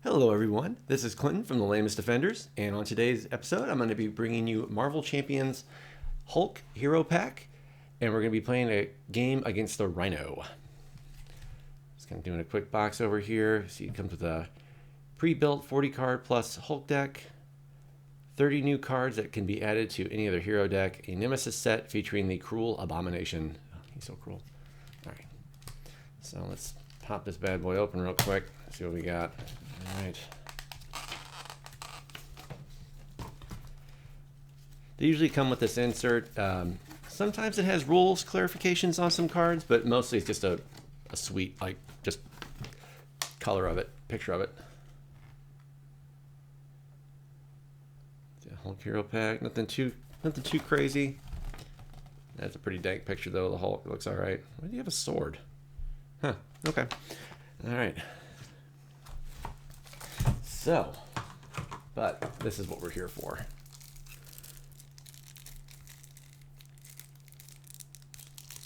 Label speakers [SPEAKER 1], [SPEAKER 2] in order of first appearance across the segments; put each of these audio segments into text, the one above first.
[SPEAKER 1] Hello everyone, this is Clinton from the Lamest Defenders, and on today's episode I'm going to be bringing you Marvel Champions Hulk Hero Pack, and we're going to be playing a game against the Rhino. Just kind of doing a quick box over here. See, it comes with a pre-built 40 card plus Hulk deck, 30 new cards that can be added to any other hero deck, a Nemesis set featuring the cruel Abomination. Oh, he's so cruel. Alright, so let's pop this bad boy open real quick, see what we got. Alright. They usually come with this insert. Sometimes it has rules clarifications on some cards, but mostly it's just a sweet, like, just color of it, picture of it. Yeah, Hulk Hero Pack, nothing too crazy. That's a pretty dank picture though. The Hulk looks all right. Why do you have a sword? Huh. Okay. All right. So, but this is what we're here for.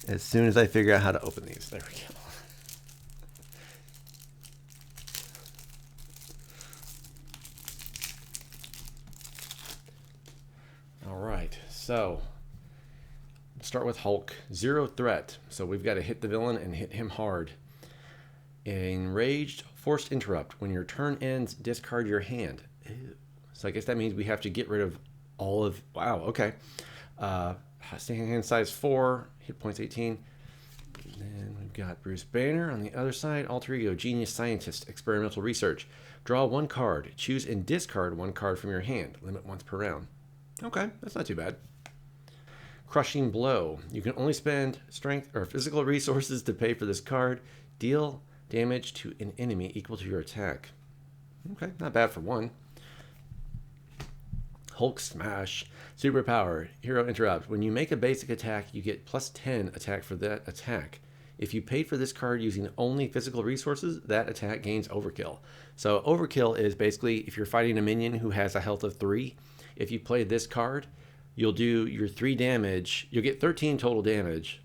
[SPEAKER 1] As soon as I figure out how to open these, there we go. All right, so start with Hulk. 0 threat, so we've got to hit the villain and hit him hard. Enraged, forced interrupt. When your turn ends, discard your hand. Ew. So I guess that means we have to get rid of all of... Wow, okay. Hand size 4, hit points 18. And then we've got Bruce Boehner on the other side. Alter ego, genius scientist, experimental research. Draw 1 card. Choose and discard 1 card from your hand. Limit once per round. Okay, that's not too bad. Crushing blow. You can only spend strength or physical resources to pay for this card. Deal damage to an enemy equal to your attack. Okay, not bad for 1. Hulk Smash. Superpower. Hero Interrupt. When you make a basic attack, you get plus 10 attack for that attack. If you paid for this card using only physical resources, that attack gains Overkill. So Overkill is basically if you're fighting a minion who has a health of 3, if you play this card, you'll do your 3 damage. You'll get 13 total damage,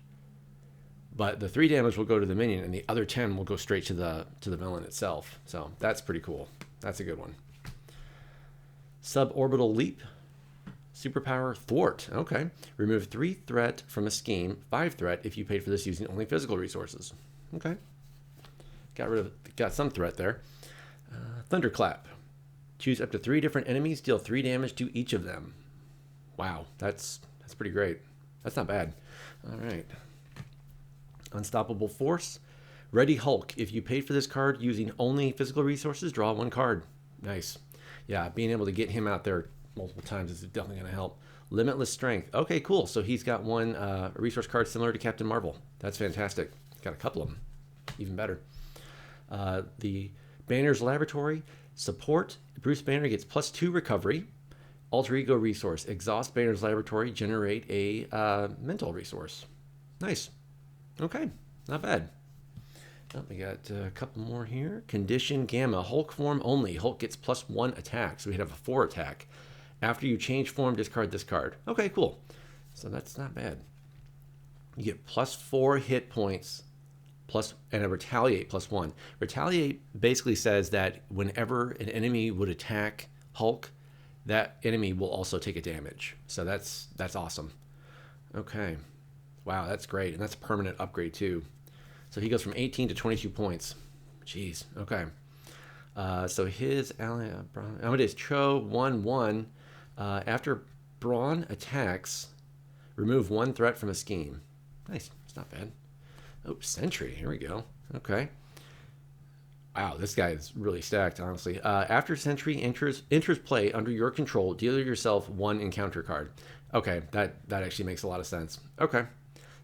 [SPEAKER 1] but the 3 damage will go to the minion, and the other 10 will go straight to the villain itself. So that's pretty cool. That's a good one. Suborbital Leap. Superpower Thwart. Okay. Remove 3 threat from a scheme, 5 threat if you paid for this using only physical resources. Okay. Got some threat there. Thunderclap. Choose up to 3 different enemies, deal 3 damage to each of them. Wow, that's pretty great. That's not bad. All right. Unstoppable Force. Ready Hulk. If you paid for this card using only physical resources, draw 1 card. Nice. Yeah, being able to get him out there multiple times is definitely going to help. Limitless Strength. Okay, cool. So he's got 1 resource card similar to Captain Marvel. That's fantastic. Got a couple of them. Even better. The Banner's Laboratory. Support. Bruce Banner gets plus 2 recovery. Alter ego resource. Exhaust Banner's Laboratory. Generate a mental resource. Nice. Okay, not bad. Oh, we got a couple more here. Condition Gamma. Hulk form only. Hulk gets plus 1 attack. So we have a 4 attack. After you change form, discard this card. Okay, cool. So that's not bad. You get plus 4 hit points and a retaliate plus 1. Retaliate basically says that whenever an enemy would attack Hulk, that enemy will also take a damage. So that's awesome. Okay. Wow, that's great. And that's a permanent upgrade too. So he goes from 18 to 22 points. Jeez. Okay. So his ally, Amadeus Cho, 1/1. After Brawn attacks, remove 1 threat from a scheme. Nice. It's not bad. Oh, Sentry. Here we go. Okay. Wow, this guy is really stacked, honestly. After Sentry enters play under your control, deal yourself 1 encounter card. Okay, that actually makes a lot of sense. Okay.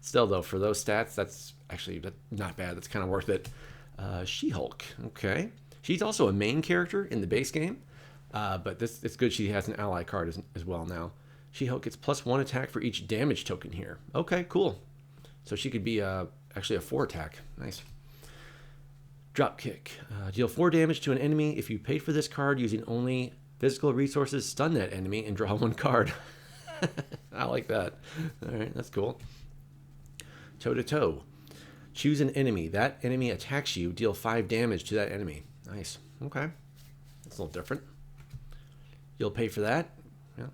[SPEAKER 1] Still, though, for those stats, that's actually not bad. That's kind of worth it. She-Hulk. Okay. She's also a main character in the base game, but it's good she has an ally card as well now. She-Hulk gets plus 1 attack for each damage token here. Okay, cool. So she could be actually a 4 attack. Nice. Dropkick. Deal 4 damage to an enemy. If you paid for this card using only physical resources, stun that enemy and draw 1 card. I like that. All right, that's cool. Toe-to-toe. Choose an enemy. That enemy attacks you. Deal 5 damage to that enemy. Nice. Okay. It's a little different. You'll pay for that. Yeah.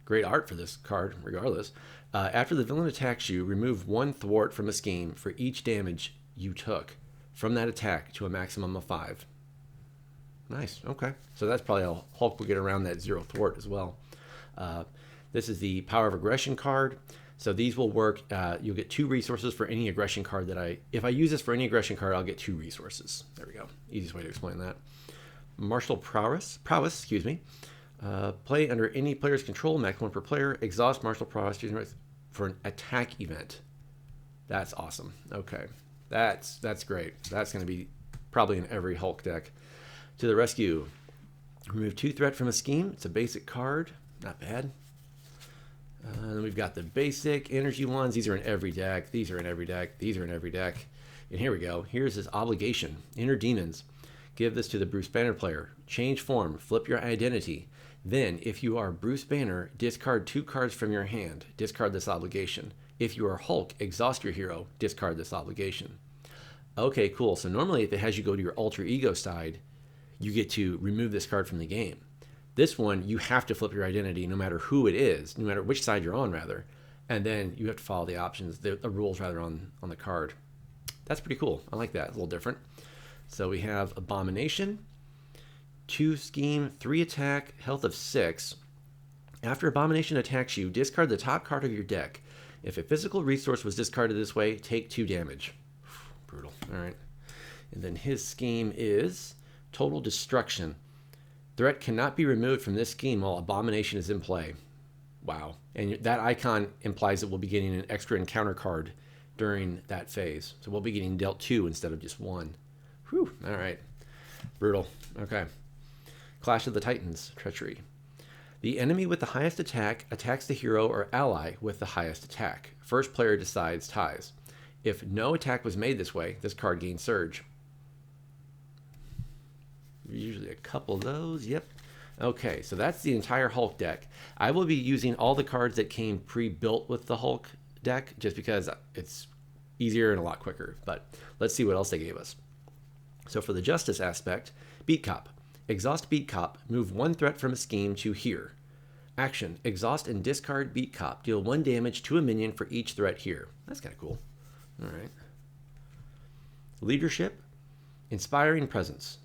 [SPEAKER 1] Great art for this card, regardless. After the villain attacks you, remove 1 thwart from a scheme for each damage you took from that attack to a maximum of 5. Nice. Okay. So that's probably how Hulk will get around that 0 thwart as well. This is the Power of Aggression card. So these will work. You'll get 2 resources for any aggression card if I use this for any aggression card, I'll get 2 resources. There we go. Easiest way to explain that. Martial prowess, excuse me. Play under any player's control, max 1 per player. Exhaust martial prowess for an attack event. That's awesome. Okay. That's great. That's going to be probably in every Hulk deck. To the rescue. Remove 2 threat from a scheme. It's a basic card. Not bad. Then we've got the basic energy ones. These are in every deck. These are in every deck. These are in every deck. And here we go. Here's his obligation. Inner Demons. Give this to the Bruce Banner player. Change form. Flip your identity. Then, if you are Bruce Banner, discard 2 cards from your hand. Discard this obligation. If you are Hulk, exhaust your hero. Discard this obligation. Okay, cool. So normally if it has you go to your alter ego side, you get to remove this card from the game. This one, you have to flip your identity no matter who it is, no matter which side you're on, rather. And then you have to follow the options, the rules, rather, on the card. That's pretty cool. I like that. It's a little different. So we have Abomination, 2 scheme, 3 attack, health of 6. After Abomination attacks you, discard the top card of your deck. If a physical resource was discarded this way, take 2 damage. Brutal. All right. And then his scheme is Total Destruction. Threat cannot be removed from this scheme while Abomination is in play. Wow. And that icon implies that we'll be getting an extra encounter card during that phase. So we'll be getting dealt 2 instead of just 1. Whew. All right. Brutal. Okay. Clash of the Titans. Treachery. The enemy with the highest attack attacks the hero or ally with the highest attack. First player decides ties. If no attack was made this way, this card gains Surge. Usually a couple of those. Yep. Okay, so that's the entire Hulk deck. I will be using all the cards that came pre-built with the Hulk deck just because it's easier and a lot quicker. But let's see what else they gave us. So for the Justice aspect, Beat Cop. Exhaust Beat Cop. Move 1 threat from a scheme to here. Action. Exhaust and discard Beat Cop. Deal 1 damage to a minion for each threat here. That's kind of cool. All right. Leadership. Inspiring Presence.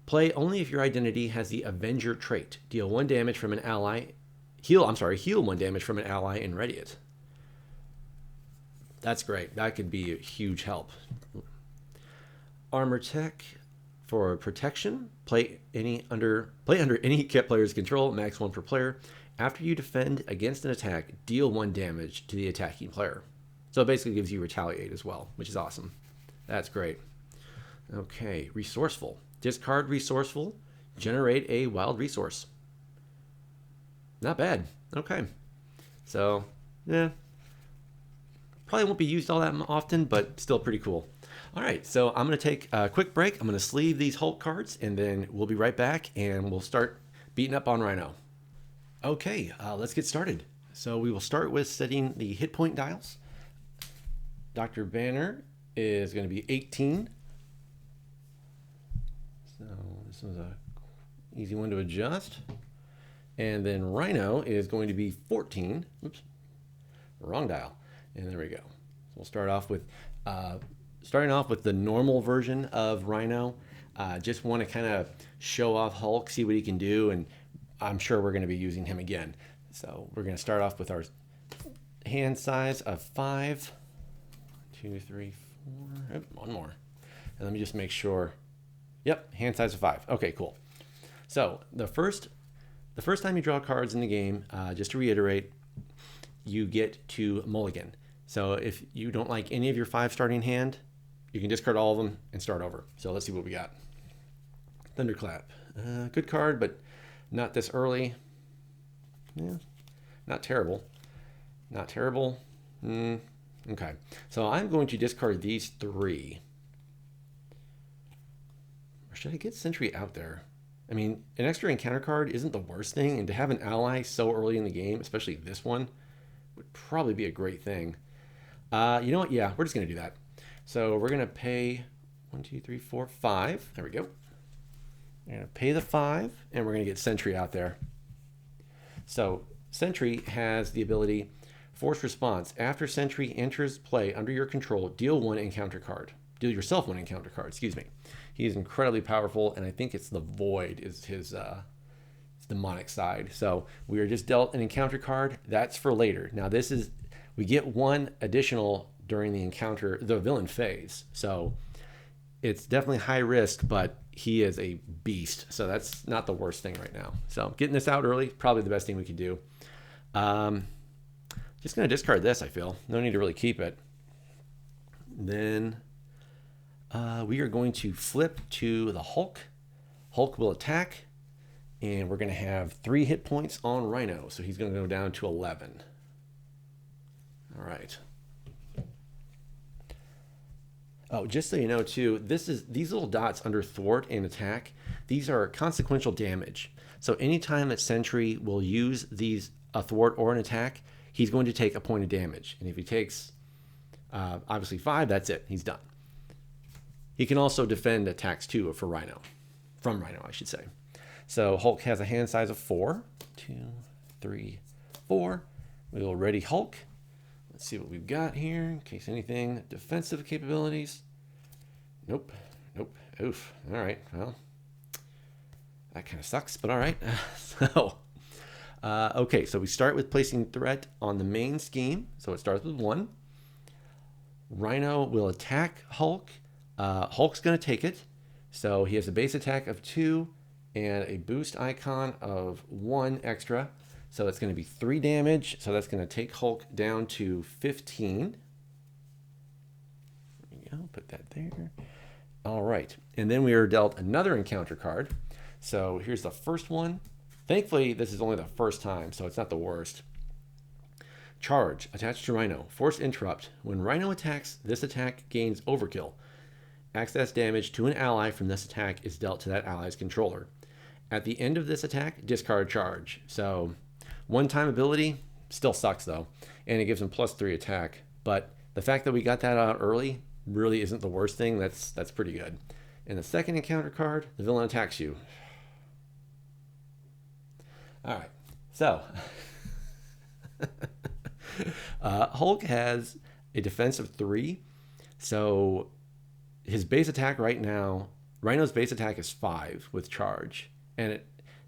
[SPEAKER 1] Play only if your identity has the Avenger trait. Deal 1 damage from an ally. Heal 1 damage from an ally and ready it. That's great. That could be a huge help. Armor Tech for protection. Play under any Kit player's control, max 1 per player. After you defend against an attack, deal 1 damage to the attacking player. So it basically gives you retaliate as well, which is awesome. That's great. Okay, Resourceful. Discard Resourceful. Generate a wild resource. Not bad. Okay. So, yeah. Probably won't be used all that often, but still pretty cool. All right, so I'm going to take a quick break. I'm going to sleeve these Hulk cards, and then we'll be right back, and we'll start beating up on Rhino. Okay, let's get started. So we will start with setting the hit point dials. Dr. Banner is going to be 18. So this was a easy one to adjust. And then Rhino is going to be 14. Oops, wrong dial. And there we go. So we'll start off with starting off with the normal version of Rhino. Just want to kind of show off Hulk, see what he can do, and I'm sure we're going to be using him again. So we're going to start off with our hand size of 5. 2, 3, 4. Oh, one more. And let me just make sure. Yep, hand size of 5. Okay, cool. So the first time you draw cards in the game, just to reiterate, you get to mulligan. So if you don't like any of your 5 starting hand, you can discard all of them and start over. So let's see what we got. Thunderclap. Good card, but not this early. Yeah, not terrible. Not terrible. Okay, so I'm going to discard these 3. Or should I get Sentry out there? I mean, an extra encounter card isn't the worst thing, and to have an ally so early in the game, especially this one, would probably be a great thing. You know what? Yeah, we're just going to do that. So we're going to pay 1, 2, 3, 4, 5. There we go. We're going to pay the 5, and we're going to get Sentry out there. So Sentry has the ability, Force Response. After Sentry enters play under your control, deal 1 encounter card. Deal yourself 1 encounter card, excuse me. He is incredibly powerful, and I think it's the Void is his demonic side. So we are just dealt an encounter card. That's for later. Now this is, we get 1 additional during the encounter, the villain phase. So it's definitely high risk, but he is a beast. So that's not the worst thing right now. So getting this out early, probably the best thing we could do. Just going to discard this, I feel. No need to really keep it. Then we are going to flip to the Hulk. Hulk will attack, and we're going to have 3 hit points on Rhino. So he's going to go down to 11. All right. Oh, just so you know too, these little dots under thwart and attack, these are consequential damage. So anytime that Sentry will use these, a thwart or an attack, he's going to take a point of damage. And if he takes obviously 5, that's it. He's done. He can also defend attacks too for Rhino. From Rhino, I should say. So Hulk has a hand size of 4. 2, 3, 4. We will ready Hulk. Let's see what we've got here in case anything. Defensive capabilities. Nope. Nope. Oof. All right. Well, that kind of sucks, but all right. Okay, so we start with placing threat on the main scheme. So it starts with 1. Rhino will attack Hulk. Hulk's going to take it. So he has a base attack of 2 and a boost icon of 1 extra. So it's going to be 3 damage. So that's going to take Hulk down to 15. There we go. Put that there. All right. And then we are dealt another encounter card. So here's the first one. Thankfully, this is only the first time, so it's not the worst. Charge. Attached to Rhino. Force Interrupt. When Rhino attacks, this attack gains Overkill. Access damage to an ally from this attack is dealt to that ally's controller. At the end of this attack, discard Charge. So one-time ability still sucks though, and it gives him +3 attack. But the fact that we got that out early really isn't the worst thing. That's pretty good. And the second encounter card, the villain attacks you. All right, so Hulk has a defense of 3. So his base attack right now, Rhino's base attack is 5 with charge.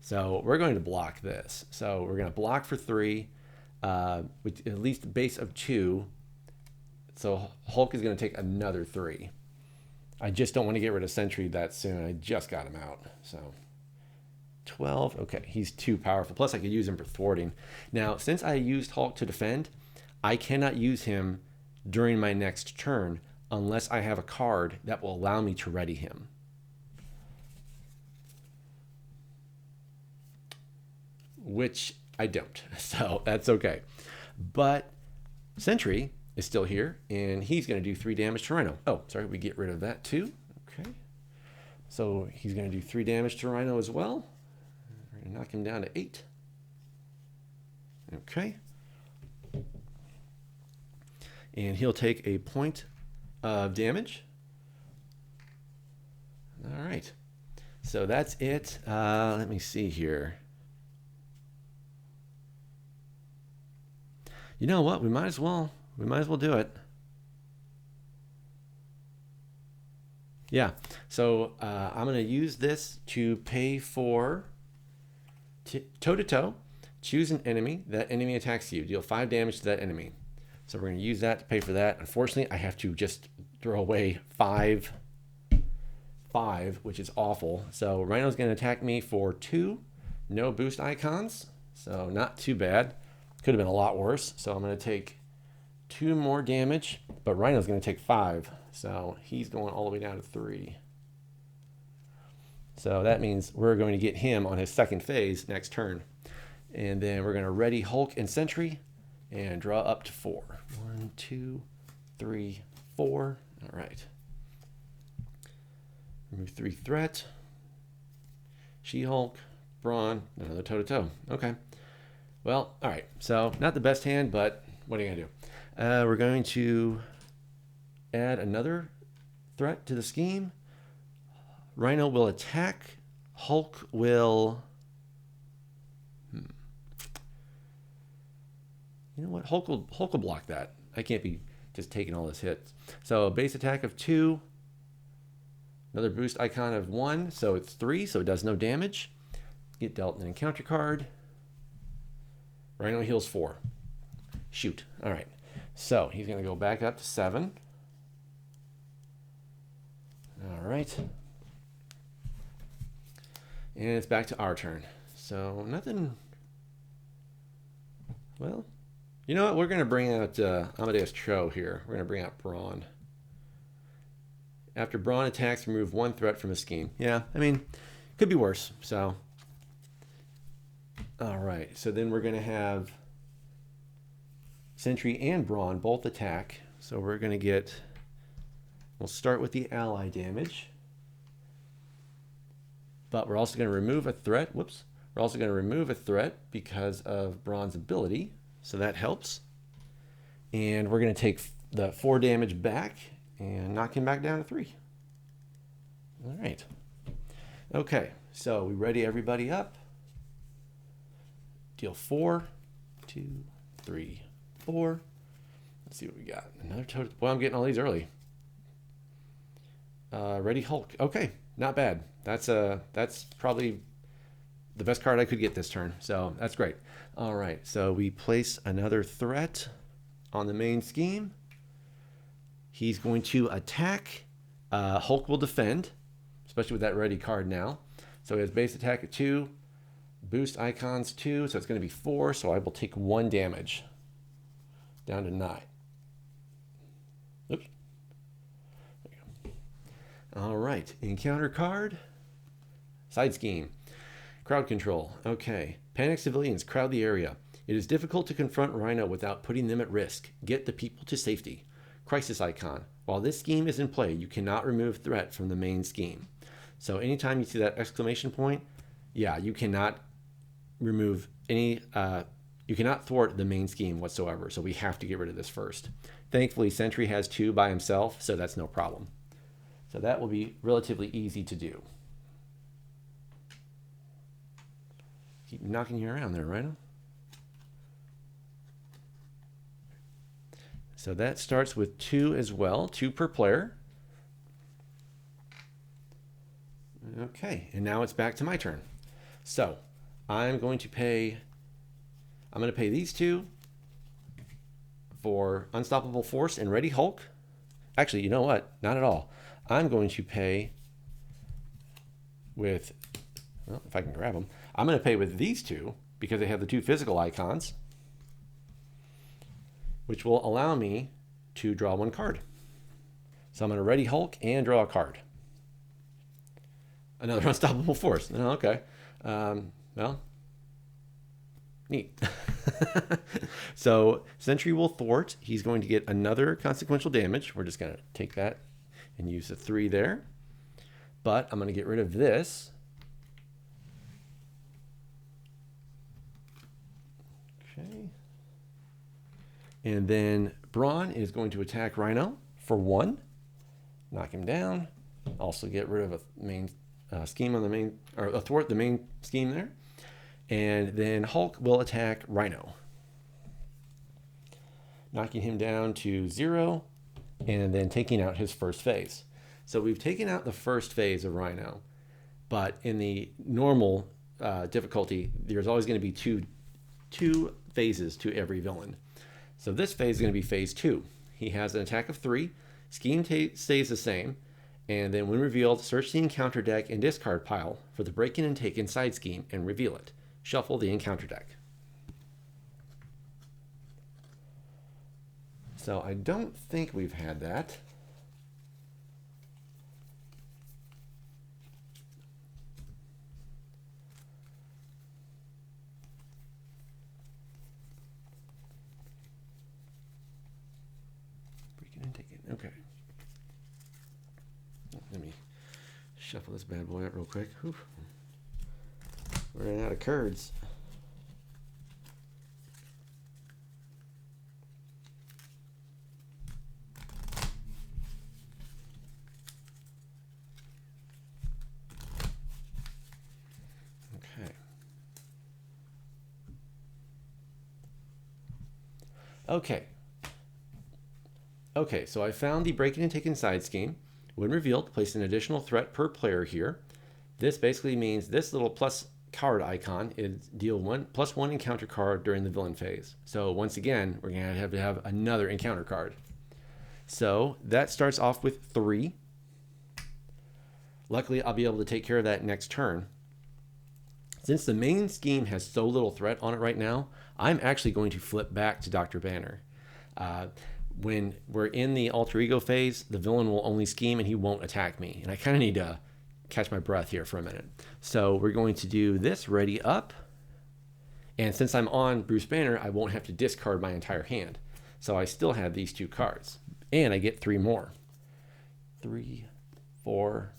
[SPEAKER 1] So we're going to block this. So we're going to block for 3, with at least a base of 2. So Hulk is going to take another 3. I just don't want to get rid of Sentry that soon. I just got him out. So 12. Okay, he's too powerful. Plus I could use him for thwarting. Now, since I used Hulk to defend, I cannot use him during my next turn unless I have a card that will allow me to ready him. Which I don't, so that's okay. But Sentry is still here, and he's going to do 3 damage to Rhino. Oh, sorry, we get rid of that too. Okay. So he's going to do 3 damage to Rhino as well. We're going to knock him down to 8. Okay. And he'll take a point of damage. All right. So that's it. Let me see here. You know what? We might as well do it. Yeah. So I'm going to use this to pay for toe-to-toe. Choose an enemy. That enemy attacks you. Deal 5 damage to that enemy. So we're going to use that to pay for that. Unfortunately, I have to just throw away 5, which is awful. So Rhino's going to attack me for 2. No boost icons. So not too bad. Could have been a lot worse. So I'm going to take 2 more damage, but Rhino's going to take 5. So he's going all the way down to 3. So that means we're going to get him on his second phase next turn. And then we're going to ready Hulk and Sentry and draw up to 4. 1, 2, 3, 4. All right. Remove 3 threat. She-Hulk, Brawn, another toe-to-toe. Okay. Well, all right. So not the best hand, but what are you going to do? We're going to add another threat to the scheme. Rhino will attack Hulk will... You know what? Hulk will block that. I can't be just taking all his hits. So base attack of 2. Another boost icon of 1. So it's 3, so it does no damage. Get dealt an encounter card. Rhino heals 4. Shoot. All right. So he's going to go back up to 7. All right. And it's back to our turn. So nothing... Well... You know what? We're going to bring out Amadeus Cho here. We're going to bring out Brawn. After Brawn attacks, remove 1 threat from a scheme. Yeah, I mean, could be worse. So, all right. So then we're going to have Sentry and Brawn both attack. So we're going to get... We'll start with the ally damage. But we're also going to remove a threat. Whoops. We're also going to remove a threat because of Brawn's ability. So that helps. And we're going to take the 4 damage back and knock him back down to 3. All right. Okay, so we ready everybody up. Deal 4, 2, 3, 4. Let's see what we got. Another totem. Well, I'm getting all these early. Ready Hulk. Okay, not bad. That's probably the best card I could get this turn. So that's great. All right, so we place another threat on the main scheme. He's going to attack. Hulk will defend, especially with that ready card now. So he has base attack at 2, boost icons 2, so it's going to be 4. So I will take 1 damage, down to 9. Oops. There you go. All right, encounter card, side scheme. Crowd control. Okay. Panic civilians crowd the area. It is difficult to confront Rhino without putting them at risk. Get the people to safety. Crisis icon. While this scheme is in play, you cannot remove threat from the main scheme. So anytime you see that exclamation point, yeah, you cannot remove any, you cannot thwart the main scheme whatsoever. So we have to get rid of this first. Thankfully, Sentry has 2 by himself, so that's no problem. So that will be relatively easy to do. Keep knocking you around there, Rhino. So that starts with 2 as well, 2 per player. Okay, and now it's back to my turn. So I'm going to pay these 2 for Unstoppable Force and Ready Hulk. Actually, you know what? Not at all. I'm going to pay with, well, if I can grab them, I'm going to pay with these 2 because they have the 2 physical icons, which will allow me to draw 1 card. So I'm going to Ready Hulk and draw a card. Another Unstoppable Force. Oh, okay. Well, neat. So Sentry will thwart. He's going to get another consequential damage. We're just going to take that and use the 3 there. But I'm going to get rid of this. Okay. And then Brawn is going to attack Rhino for 1. Knock him down. Also get rid of a main scheme on the main, or thwart the main scheme there. And then Hulk will attack Rhino, knocking him down to 0 and then taking out his first phase. So we've taken out the first phase of Rhino, but in the normal difficulty, there's always going to be two phases to every villain. So this phase is going to be phase 2. He has an attack of 3. Scheme stays the same. And then when revealed, search the encounter deck and discard pile for the break-in and take-in side scheme and reveal it. Shuffle the encounter deck. So I don't think we've had that. Break-in and take-in. Okay. Let me shuffle this bad boy out real quick. Whew. We're running out of cards. Okay. Okay, so I found the breaking and taken side scheme. When revealed, place an additional threat per player here. This basically means this little plus card icon is deal +1 encounter card during the villain phase. So once again, we're going to have another encounter card. So that starts off with 3. Luckily, I'll be able to take care of that next turn. Since the main scheme has so little threat on it right now, I'm actually going to flip back to Dr. Boehner. When we're in the alter ego phase, the villain will only scheme and he won't attack me. And I kind of need to catch my breath here for a minute. So we're going to do this, ready up. And since I'm on Bruce Banner, I won't have to discard my entire hand. So I still have these 2 cards. And I get 3 more. 3, 4,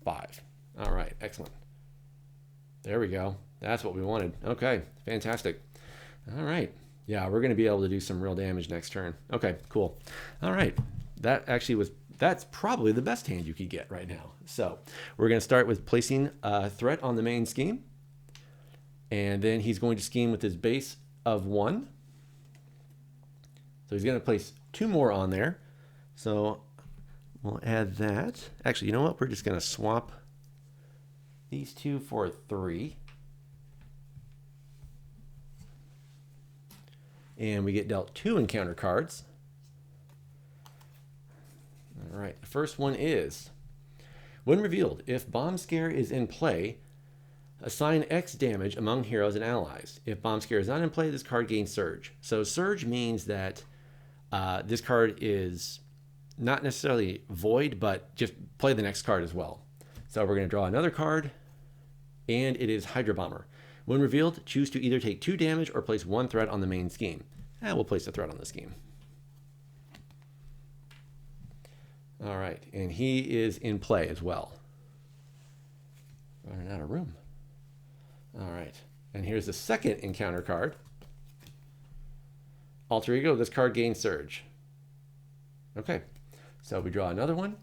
[SPEAKER 1] 5. All right, excellent. There we go. That's what we wanted. Okay, fantastic. All right. Yeah, we're going to be able to do some real damage next turn. Okay, cool. All right. That's probably the best hand you could get right now. So we're going to start with placing a threat on the main scheme. And then he's going to scheme with his base of 1. So he's going to place 2 more on there. So we'll add that. Actually, you know what? We're just going to swap these 2 for 3. And we get dealt 2 encounter cards. All right, the first one is, when revealed, if Bomb Scare is in play, assign X damage among heroes and allies. If Bomb Scare is not in play, this card gains Surge. So Surge means that this card is not necessarily void, but just play the next card as well. So we're going to draw another card, and it is Hydra Bomber. When revealed, choose to either take 2 damage or place 1 threat on the main scheme. And we'll place a threat on the scheme. All right, and he is in play as well. Running out of room. All right, and here's the second encounter card. Alter Ego, this card gains Surge. Okay, so we draw another one.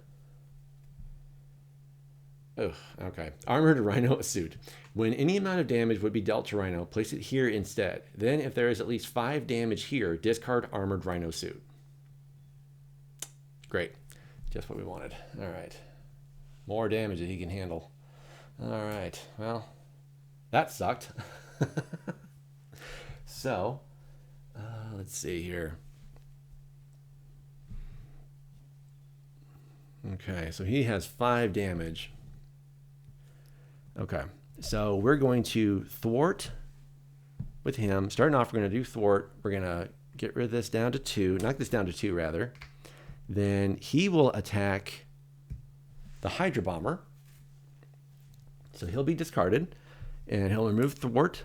[SPEAKER 1] Oh, okay. Armored Rhino suit. When any amount of damage would be dealt to Rhino, place it here instead. Then, if there is at least 5 damage here, discard Armored Rhino suit. Great. Just what we wanted. All right. More damage that he can handle. All right. Well, that sucked. So, let's see here. Okay, so he has 5 damage. Okay, so we're going to thwart with him. Starting off, we're going to do thwart. We're going to get rid of this down to 2. Knock this down to 2, rather. Then he will attack the Hydra Bomber. So he'll be discarded. And he'll remove thwart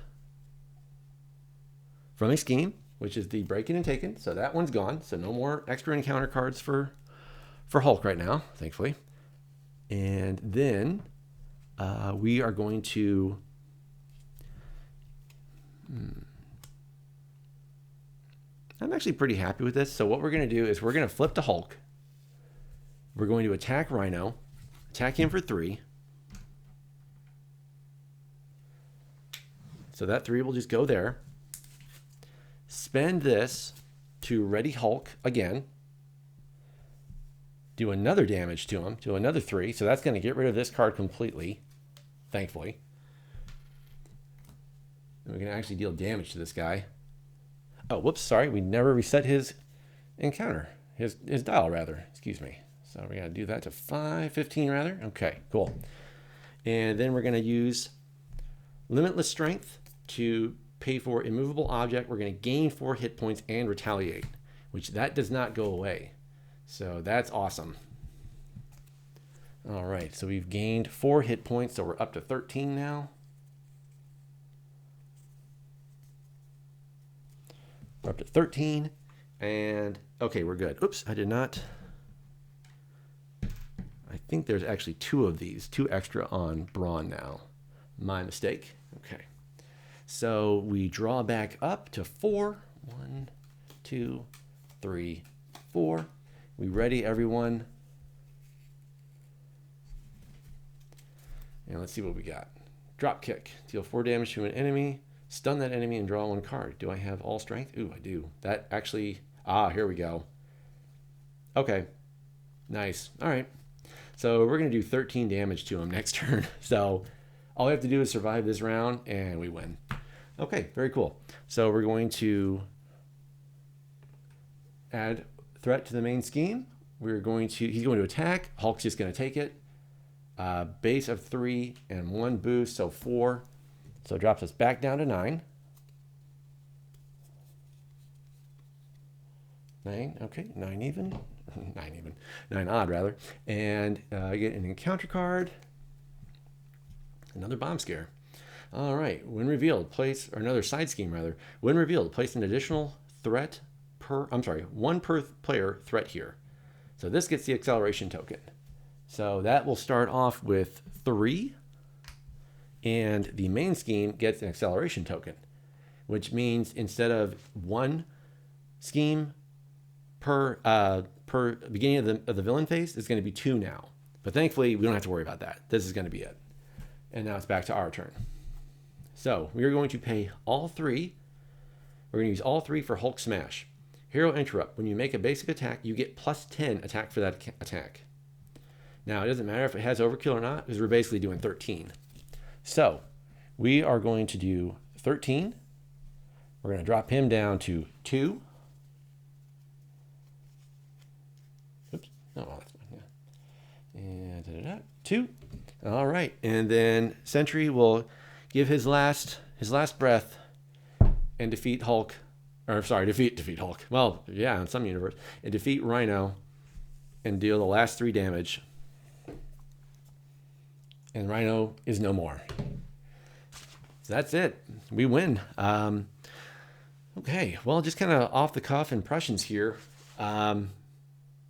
[SPEAKER 1] from his scheme, which is the breaking and taken. So that one's gone. So no more extra encounter cards for Hulk right now, thankfully. And then we are going to I'm actually pretty happy with this. So what we're going to do is we're going to flip to Hulk. We're going to attack Rhino, attack him for 3. So that 3 will just go there. Spend this to ready Hulk again. Do another damage to him, to another 3. So that's going to get rid of this card completely, thankfully. And we can actually deal damage to this guy. Oh, whoops, sorry. We never reset his encounter. His dial, rather. Excuse me. So we got to do that to 15 rather. Okay, cool. And then we're going to use Limitless Strength to pay for Immovable Object. We're going to gain 4 hit points and retaliate, which that does not go away. So that's awesome. All right, so we've gained 4 hit points, so we're up to 13 now. We're up to 13, and okay, we're good. Oops, I did not. I think there's actually 2 of these, 2 extra on Brawn now. My mistake. Okay. So we draw back up to 4. 1, 2, 3, 4. We ready, everyone? And let's see what we got. Drop kick. Deal 4 damage to an enemy. Stun that enemy and draw 1 card. Do I have all strength? Ooh, I do. That actually... here we go. Okay. Nice. All right. So we're going to do 13 damage to him next turn. So all we have to do is survive this round, and we win. Okay, very cool. So we're going to add threat to the main scheme. He's going to attack. Hulk's just going to take it. Base of 3 and 1 boost, so 4. So it drops us back down to 9. 9, okay, 9 even. 9 even. 9 odd, rather. And I get an encounter card. Another bomb scare. All right, when revealed, or another side scheme, rather. When revealed, place an additional threat one per player threat here. So this gets the acceleration token. So that will start off with 3. And the main scheme gets an acceleration token, which means instead of 1 scheme per beginning of the villain phase, it's going to be 2 now. But thankfully, we don't have to worry about that. This is going to be it. And now it's back to our turn. So we are going to pay all 3. We're going to use all 3 for Hulk Smash. Hero Interrupt. When you make a basic attack, you get plus 10 attack for that attack. Now, it doesn't matter if it has overkill or not, because we're basically doing 13. So we are going to do 13. We're going to drop him down to 2. Oops. Oh, that's fine. Yeah. And 2. All right. And then Sentry will give his last breath and defeat Hulk. Or sorry, defeat Hulk. Well, yeah, in some universe. And defeat Rhino and deal the last 3 damage. And Rhino is no more. So that's it. We win. Okay, well, just kind of off the cuff impressions here. Not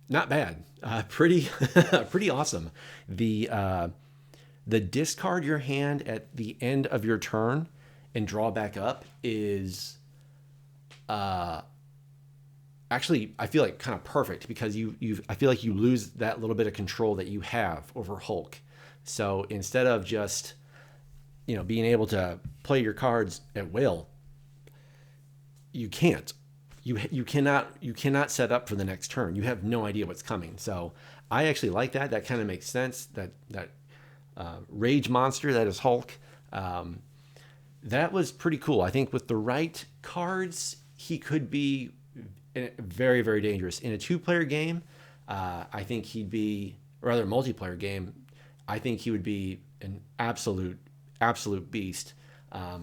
[SPEAKER 1] bad. Pretty awesome. The discard your hand at the end of your turn and draw back up is actually, I feel like kind of perfect, because I feel like you lose that little bit of control that you have over Hulk. So instead of just, being able to play your cards at will, you can't. You cannot set up for the next turn. You have no idea what's coming. So I actually like that. That kind of makes sense. That rage monster that is Hulk. That was pretty cool. I think with the right cards, he could be very, very dangerous in a 2-player game. I think he'd be, or rather, multiplayer game. I think he would be an absolute beast. I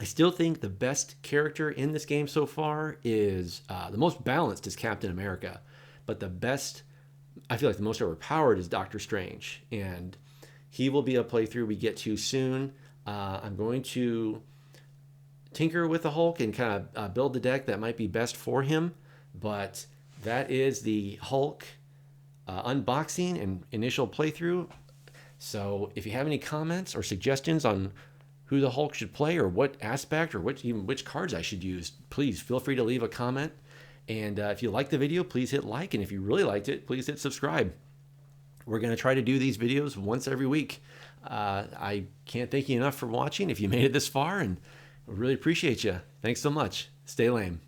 [SPEAKER 1] still think the best character in this game so far is, the most balanced is Captain America, but I feel like the most overpowered is Doctor Strange, and he will be a playthrough we get to soon. I'm going to tinker with the Hulk and kind of build the deck that might be best for him, but that is the Hulk unboxing and initial playthrough. So if you have any comments or suggestions on who the Hulk should play, or what aspect, or which cards I should use, please feel free to leave a comment. And if you liked the video, please hit like. And if you really liked it, please hit subscribe. We're going to try to do these videos once every week. I can't thank you enough for watching if you made it this far, and I really appreciate you. Thanks so much. Stay lame.